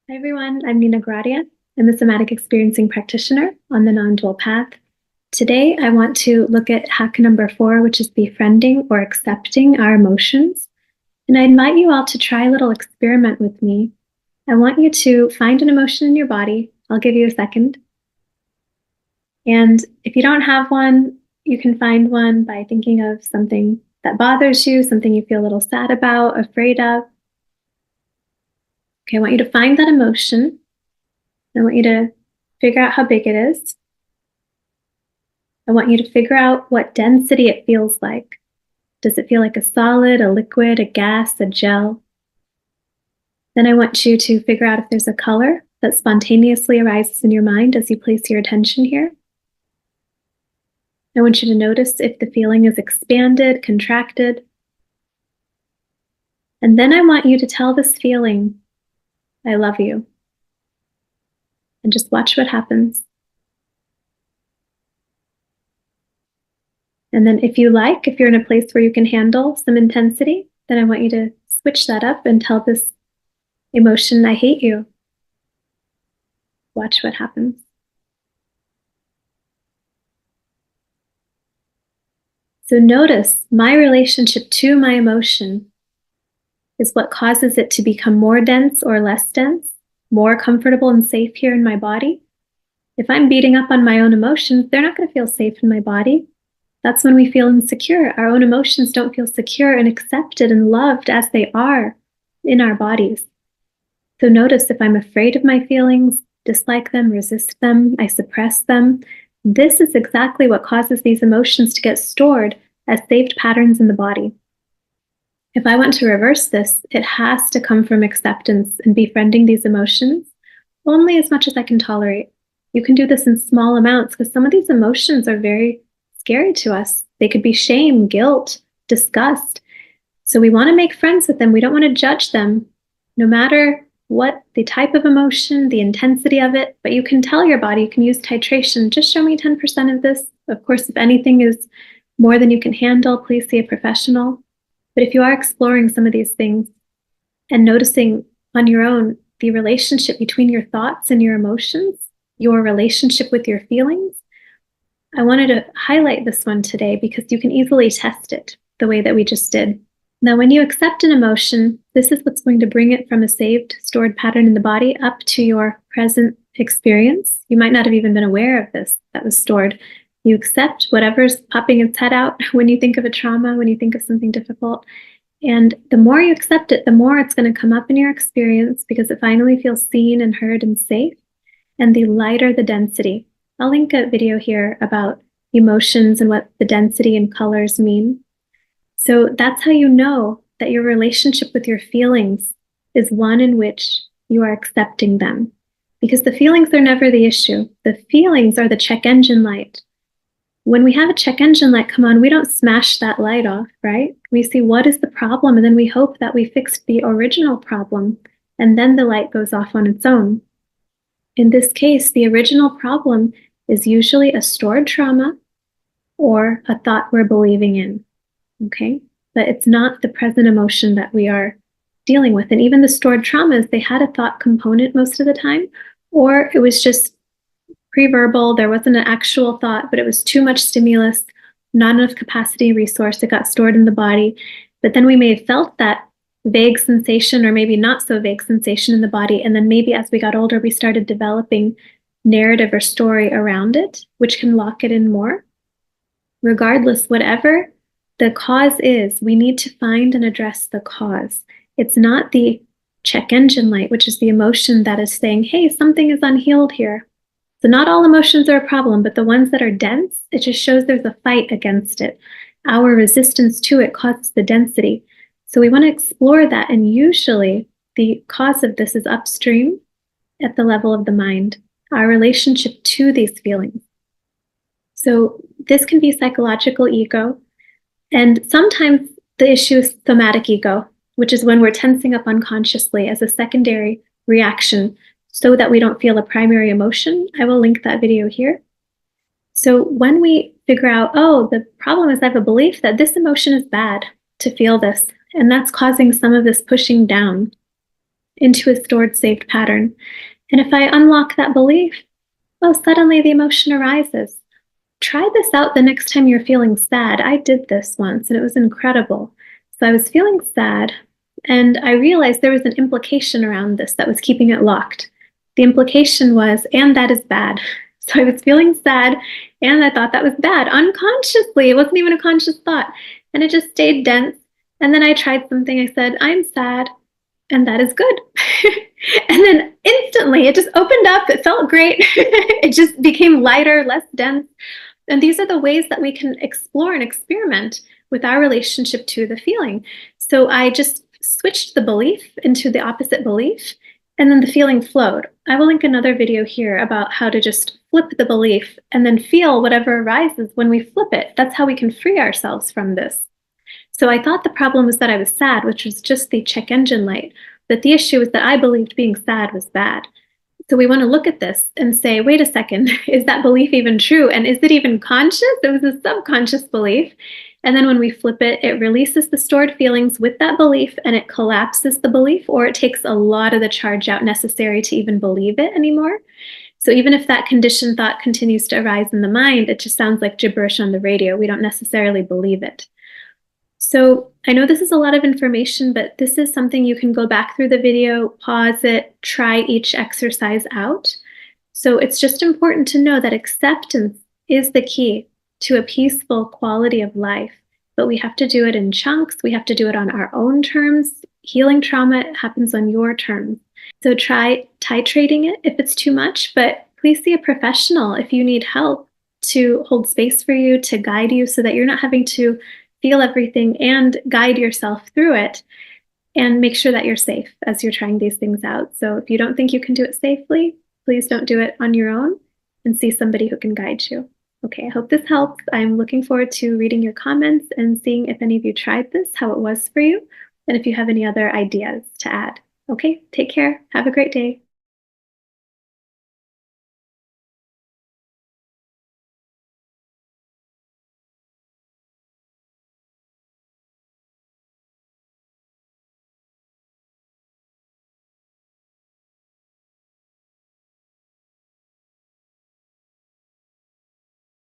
Hi everyone, I'm Goradia. I'm a Somatic Experiencing practitioner on the non-dual path. Today I want to look at hack number 4, which is befriending or accepting our emotions. And I invite you all to try a little experiment with me. I want you to find an emotion in your body. I'll give you a second. And if you don't have one, you can find one by thinking of something that bothers you, something you feel a little sad about, afraid of. Okay, I want you to find that emotion. I want you to figure out how big it is. I want you to figure out what density it feels like. Does it feel like a solid, a liquid, a gas, a gel? Then I want you to figure out if there's a color that spontaneously arises in your mind as you place your attention here. I want you to notice if the feeling is expanded, contracted. And then I want you to tell this feeling, I love you. And just watch what happens. And then if you're in a place where you can handle some intensity, then I want you to switch that up and tell this emotion, I hate you. Watch what happens. So notice my relationship to my emotion is what causes it to become more dense or less dense, more comfortable and safe here in my body. If I'm beating up on my own emotions, they're not going to feel safe in my body. That's when we feel insecure. Our own emotions don't feel secure and accepted and loved as they are in our bodies. So notice if I'm afraid of my feelings, dislike them, resist them, I suppress them. This is exactly what causes these emotions to get stored as saved patterns in the body. If I want to reverse this, it has to come from acceptance and befriending these emotions only as much as I can tolerate. You can do this in small amounts because some of these emotions are very scary to us. They could be shame, guilt, disgust. So we want to make friends with them. We don't want to judge them, no matter what the type of emotion, the intensity of it, but you can tell your body, you can use titration. Just show me 10% of this. Of course, if anything is more than you can handle, please see a professional. But if you are exploring some of these things and noticing on your own the relationship between your thoughts and your emotions, your relationship with your feelings, I wanted to highlight this one today because you can easily test it the way that we just did. Now, when you accept an emotion, this is what's going to bring it from a saved, stored pattern in the body up to your present experience. You might not have even been aware of this that was stored. You accept whatever's popping its head out when you think of a trauma, when you think of something difficult. And the more you accept it, the more it's going to come up in your experience because it finally feels seen and heard and safe. And the lighter the density. I'll link a video here about emotions and what the density and colors mean. So that's how you know that your relationship with your feelings is one in which you are accepting them. Because the feelings are never the issue. The feelings are the check engine light. When we have a check engine light come on, we don't smash that light off, right? We see what is the problem, and then we hope that we fixed the original problem, and then the light goes off on its own. In this case, the original problem is usually a stored trauma or a thought we're believing in, okay? But it's not the present emotion that we are dealing with. And even the stored traumas, they had a thought component most of the time, or it was just pre-verbal, there wasn't an actual thought, but it was too much stimulus, not enough capacity resource, it got stored in the body. But then we may have felt that vague sensation or maybe not so vague sensation in the body. And then maybe as we got older, we started developing narrative or story around it, which can lock it in more. Regardless, whatever the cause is, we need to find and address the cause. It's not the check engine light, which is the emotion that is saying, hey, something is unhealed here. So not all emotions are a problem, but the ones that are dense, it just shows there's a fight against it. Our resistance to it causes the density. So we want to explore that. And usually the cause of this is upstream at the level of the mind, our relationship to these feelings. So this can be psychological ego. And sometimes the issue is somatic ego, which is when we're tensing up unconsciously as a secondary reaction so that we don't feel a primary emotion. I will link that video here. So when we figure out, oh, the problem is I have a belief that this emotion is bad to feel this, and that's causing some of this pushing down. into a stored, saved pattern. And if I unlock that belief, well, suddenly the emotion arises. Try this out the next time you're feeling sad. I did this once and it was incredible. So I was feeling sad and I realized there was an implication around this that was keeping it locked. The implication was, and that is bad. So I was feeling sad and I thought that was bad unconsciously. It wasn't even a conscious thought. And it just stayed dense. And then I tried something. I said, I'm sad and that is good. And then instantly it just opened up. It felt great. It just became lighter, less dense. And these are the ways that we can explore and experiment with our relationship to the feeling. So I just switched the belief into the opposite belief, and then the feeling flowed. I will link another video here about how to just flip the belief and then feel whatever arises when we flip it. That's how we can free ourselves from this. So I thought the problem was that I was sad, which was just the check engine light. But the issue was that I believed being sad was bad. So we want to look at this and say, wait a second, is that belief even true? And is it even conscious? It was a subconscious belief. And then when we flip it, it releases the stored feelings with that belief and it collapses the belief, or it takes a lot of the charge out necessary to even believe it anymore. So even if that conditioned thought continues to arise in the mind, it just sounds like gibberish on the radio. We don't necessarily believe it. So I know this is a lot of information, but this is something you can go back through the video, pause it, try each exercise out. So it's just important to know that acceptance is the key to a peaceful quality of life, but we have to do it in chunks. We have to do it on our own terms. Healing trauma happens on your terms. So try titrating it if it's too much, but please see a professional if you need help to hold space for you, to guide you so that you're not having to feel everything and guide yourself through it, and make sure that you're safe as you're trying these things out. So if you don't think you can do it safely, please don't do it on your own and see somebody who can guide you. Okay, I hope this helps. I'm looking forward to reading your comments and seeing if any of you tried this, how it was for you, and if you have any other ideas to add. Okay, take care. Have a great day.